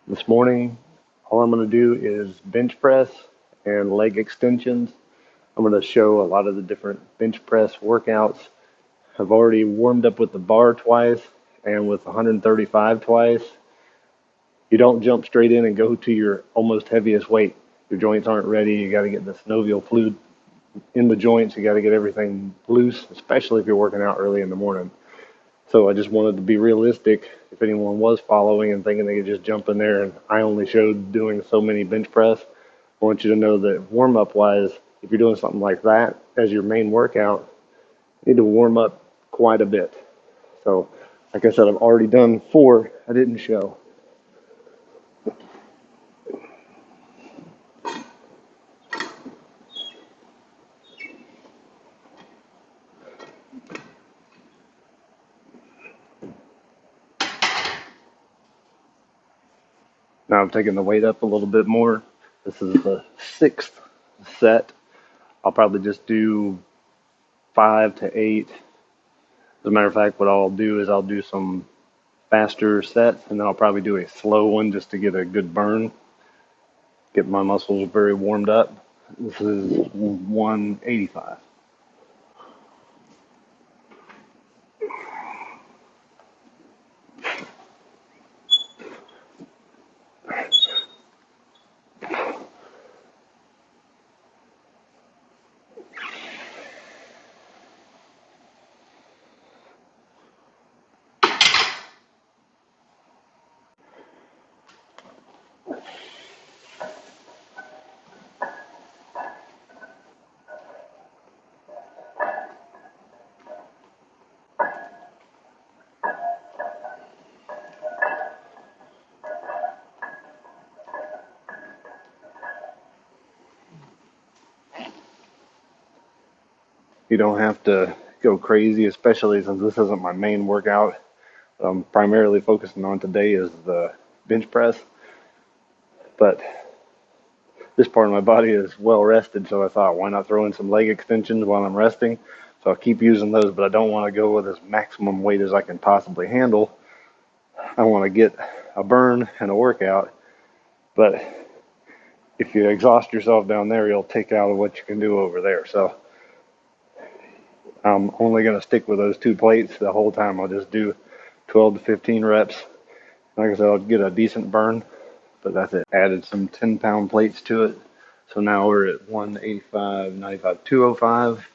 This morning, all I'm going to do is bench press and leg extensions. I'm going to show a lot of the different bench press workouts. I've already warmed up with the bar twice and with 135 twice. You don't jump straight in and go to your almost heaviest weight. Your joints aren't ready. You got to get the synovial fluid in the joints. You got to get everything loose, especially if you're working out early in the morning. So I just wanted to be realistic. If anyone was following and thinking they could just jump in there, and I only showed doing so many bench press, I want you to know that warm up wise, if you're doing something like that as your main workout, you need to warm up quite a bit. So, like I said, I've already done 4. I didn't show. Now I'm taking the weight up a little bit more. This is the 6th set. I'll probably just do 5 to 8. As a matter of fact, what I'll do is I'll do some faster sets, and then I'll probably do a slow one just to get a good burn, get my muscles very warmed up. This is 185. You don't have to go crazy, especially since this isn't my main workout. What I'm primarily focusing on today is the bench press, but this part of my body is well rested, so I thought, why not throw in some leg extensions while I'm resting? So I'll keep using those, but I don't want to go with as maximum weight as I can possibly handle. I want to get a burn and a workout, but if you exhaust yourself down there, you'll take out of what you can do over there. So I'm only going to stick with those 2 plates the whole time. I'll just do 12 to 15 reps. Like I said, I'll get a decent burn, but that's it. Added some 10-pound plates to it. So now we're at 185, 95, 205.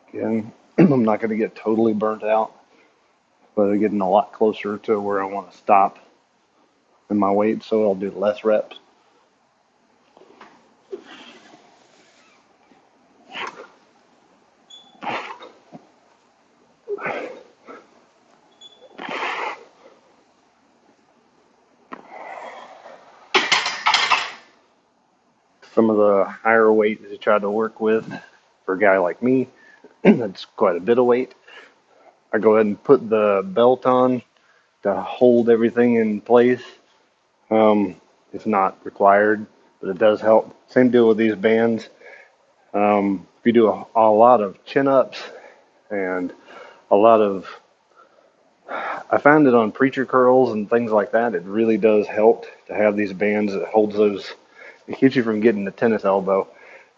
Again, I'm not going to get totally burnt out, but I'm getting a lot closer to where I want to stop in my weight, so I'll do less reps. Some of the higher weight that you try to work with for a guy like me, that's quite a bit of weight. I go ahead and put the belt on to hold everything in place. Um, it's not required, but it does help. Same deal with these bands. If you do a lot of chin-ups and a lot of, I found it on preacher curls and things like that, it really does help to have these bands that holds those. It keeps you from getting the tennis elbow.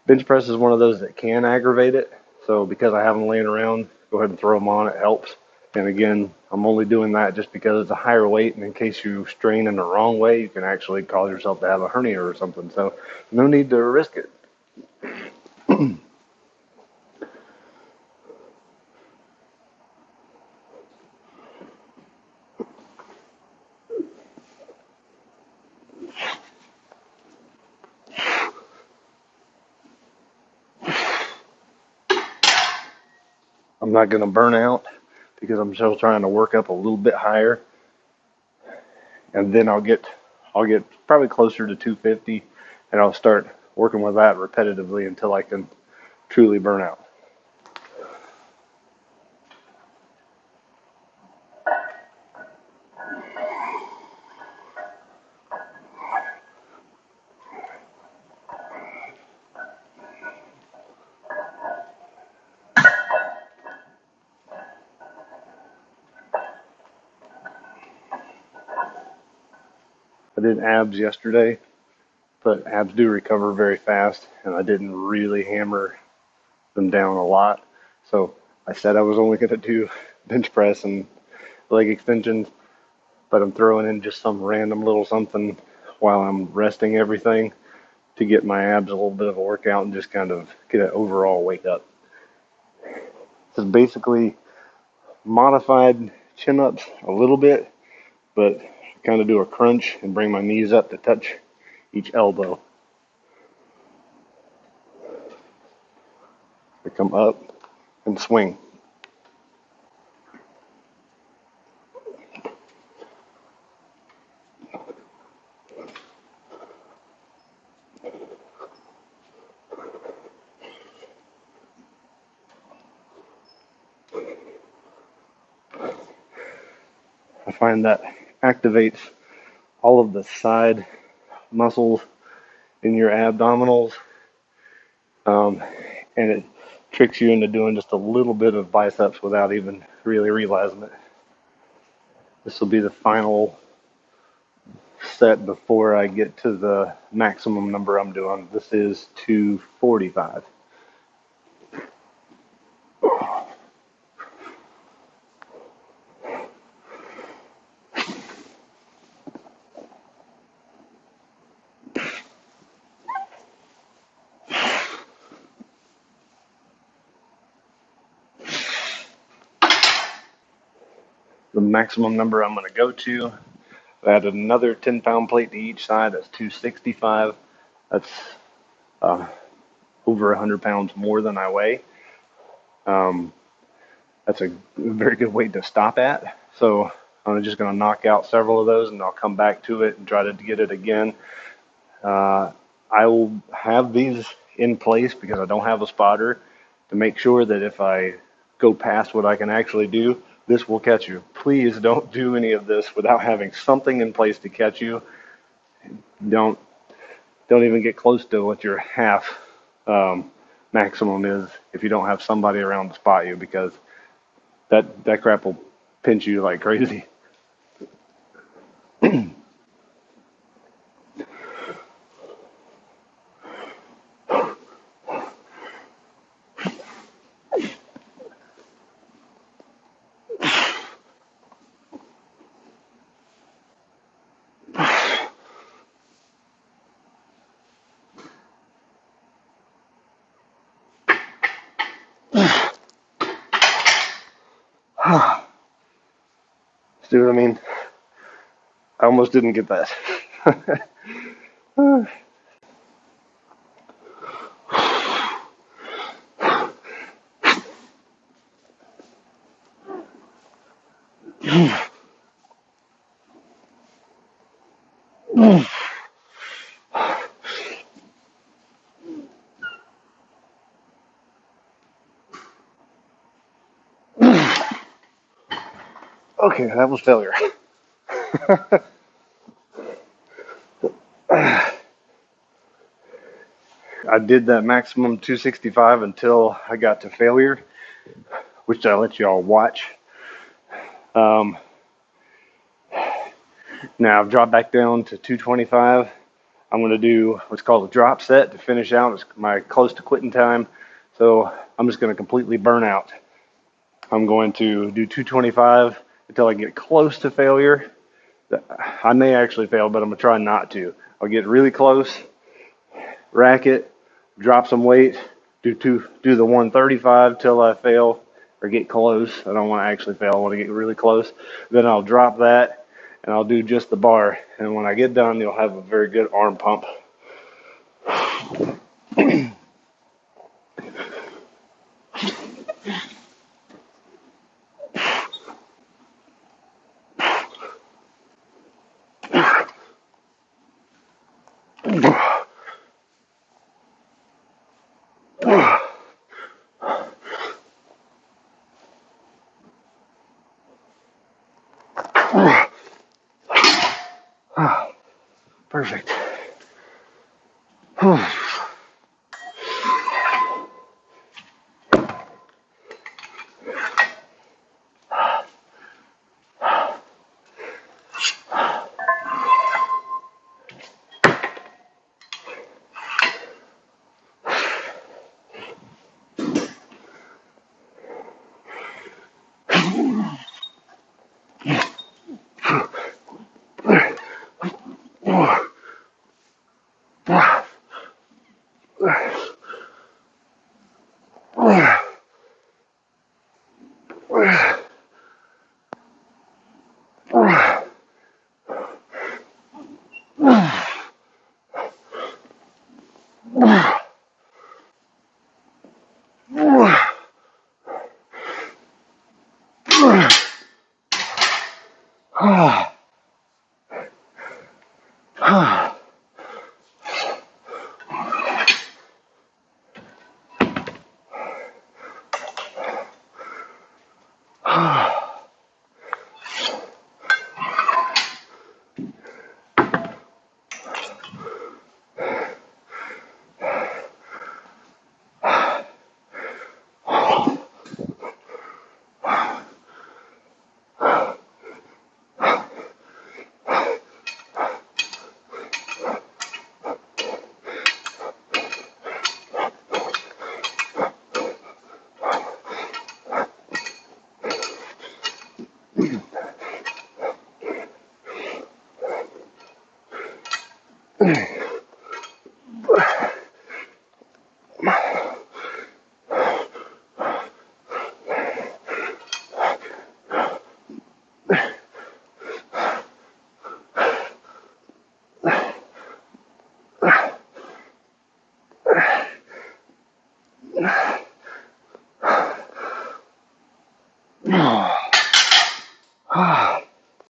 Bench press is one of those that can aggravate it. So because I have them laying around, go ahead and throw them on. It helps. And again, I'm only doing that just because it's a higher weight, and in case you strain in the wrong way, you can actually cause yourself to have a hernia or something. So no need to risk it. I'm not going to burn out because I'm still trying to work up a little bit higher, and then I'll get probably closer to 250, and I'll start working with that repetitively until I can truly burn out. I did abs yesterday, but abs do recover very fast, and I didn't really hammer them down a lot. So I said I was only going to do bench press and leg extensions, but I'm throwing in just some random little something while I'm resting everything to get my abs a little bit of a workout and just kind of get an overall wake up. This is basically modified chin ups a little bit, but kind of do a crunch and bring my knees up to touch each elbow. I come up and swing. I find that activates all of the side muscles in your abdominals, and it tricks you into doing just a little bit of biceps without even really realizing it. This will be the final set before I get to the maximum number I'm doing. This is 245. The maximum number I'm going to go to, I added another 10-pound plate to each side. That's 265. That's over 100 pounds more than I weigh. That's a very good weight to stop at. So I'm just going to knock out several of those, and I'll come back to it and try to get it again. I will have these in place because I don't have a spotter to make sure that if I go past what I can actually do, this will catch you. Please don't do any of this without having something in place to catch you. Don't even get close to what your half maximum is if you don't have somebody around to spot you, because that crap will pinch you like crazy. See what I mean? I almost didn't get that. Okay, that was failure. I did that maximum 265 until I got to failure, which I let y'all watch. Um, Now I've dropped back down to 225. I'm going to do what's called a drop set to finish out. It's my close to quitting time. So I'm just going to completely burn out. I'm going to do 225 until I get close to failure. I may actually fail, but I'm going to try not to. I'll get really close, rack it, drop some weight, do the 135 till I fail or get close. I don't want to actually fail. I want to get really close. Then I'll drop that and I'll do just the bar. And when I get done, you'll have a very good arm pump. Perfect.